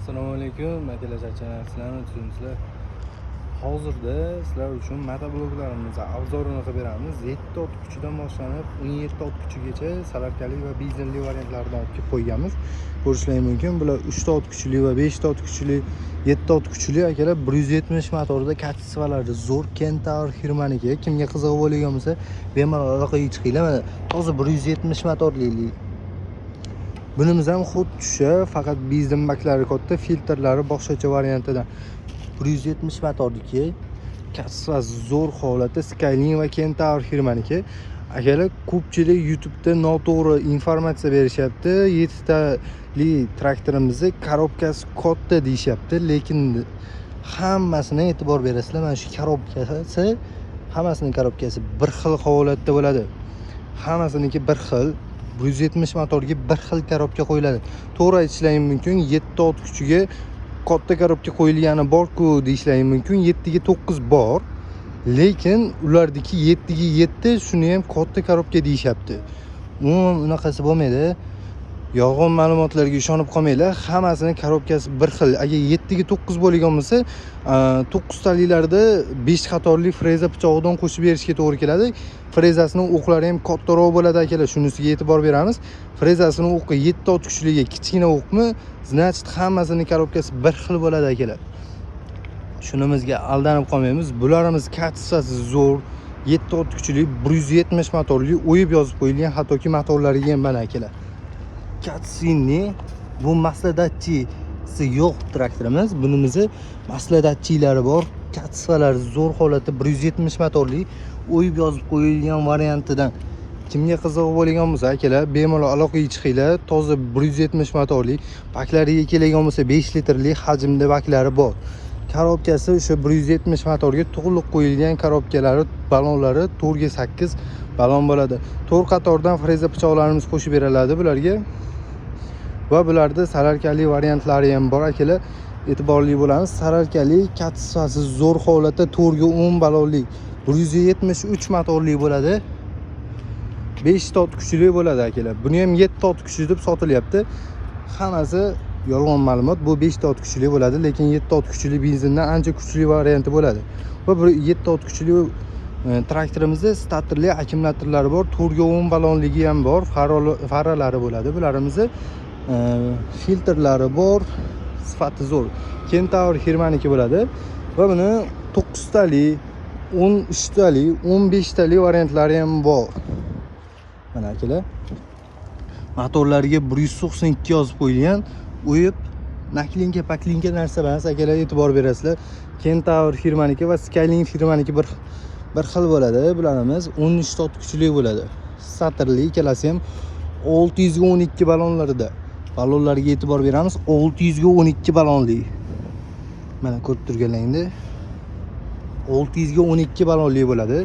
Assalomu alaykum, akalar, sizlarni tushuningizlar. Hozirda sizlar uchun motobloklarimizni obzorini qilib beramiz. 7 ot kuchidan boshlanib 17 ot kuchigacha salarkali va benzinli variantlardan olib kelib qo'yganmiz. Ko'rishingiz mumkin. Bular 3 ot kuchli va 5 ot kuchli, 7 ot kuchli akalar 170 motorda kachisivalari zo'r Kentaur firmaniki. Kimga qiziq bo'lgan bo'lsa, bemalol aloqaga chiqinglar. Mana hozir 170 motorli. Bunimiz ham xuddi shuncha, faqat benzin baklari katta, filtrlari boshqacha variantidan. 170 motorniki, kassasi zo'r holatda Skyline va Kentaur firmaniki. Akalar, ko'pchilik YouTube'da noto'g'ri informatsiya berishyapti. 7 tali traktorimizni korobkasi katta deyishyapti, lekin hammasini e'tibor berasizlar. Mana shu korobkasi, hammasining korobkasi bir xil holatda bo'ladi. Hammasiniki bir xil. 170 motorga bir xil korobka qo'yiladi. To'g'ri aytishlaring mumkin, 7 ot kuchiga katta korobka qo'yilgani bor-ku deyishlaring mumkin. 7 ga 9 bor, lekin ulardagi 7 ga 7 shuni ham katta korobka deyishyapti. Umuman unaqasi bo'lmaydi. Yolg'on ma'lumotlarga ishonib qolmanglar. Hammasining korobkasi bir xil. Agar 7 ga 9 bo'lgan bo'lsa, 9 talilarda 5 qatorli freza pichog'idan qo'shib berishga to'g'ri keladi. Frezasining o'qlari ham kattaroq bo'ladi akalar. Shunisiga e'tibor beramiz. Frezasining o'qi 7 ot kuchliga kichkina o'qmi, значит hammasining korobkasi bir xil bo'ladi akalar. Shunimizga aldanib qolmaymiz. Bularimiz katsasi zo'r, 7 ot kuchli, 170 motorli, o'yib yozib qo'yilgan, hattoki motorlariga ham bana akalar. Katsini bu masladatchisi yo'q traktorimiz. Bunimizni masladatchilari bor. Katsivalari zo'r holatda 170 motorli, o'yib yozib qo'yilgan variantidan. Kimga qiziq bo'lgan bo'lsa, akalar, bemalol aloqaga chiqinglar. Toza 170 motorli, baklariga kelgan bo'lsa 5 litrli hajmda baklari bor. Korobkasi o'sha 170 motorga to'liq qo'yilgan korobkalari, balonlari 4 ga 8 balon bo'ladi. 4 qatordan freza pichoqlarimiz qo'shib beriladi bularga. Va bularda salarkali variantlari ham bor akalar. E'tiborli bo'lamiz. Salarkali katsasi zo'r holatda 4 ga 10 balonli 173 motorli bo'ladi. 5 ot kuchli bo'ladi akalar. Buni ham 7 ot kuchli deb sotilyapti. Hammasi yolg'on ma'lumot. Bu 5 ot kuchli bo'ladi, lekin 7 ot kuchli benzindan ancha kuchli varianti bo'ladi. Va bu 7 ot kuchli traktorimizda statorli akkumulyatorlari bor, 4 ga 10 balonligi ham bor, faralari bo'ladi. Bularimizni filtrlari bor, sifati zo'r. Kentaur firmaniki bo'ladi va buni 9 tali, 13 tali, 15 tali variantlari ham bor. Mana akalar, motorlariga 192 yozib qo'yilgan, o'yib naklinka, paklinka narsa emas akalar, e'tibor berasizlar. Kentaur firmaniki va Skyline firmaniki bir xil bo'ladi. Bularimiz 13 ot kuchli bo'ladi. Satrli, ikkalasi ham 612 balonlarida. Balonlarga e'tibor beramiz. 612 balonli. Mana ko'rib turganlaringda 612 balonli bo'ladi.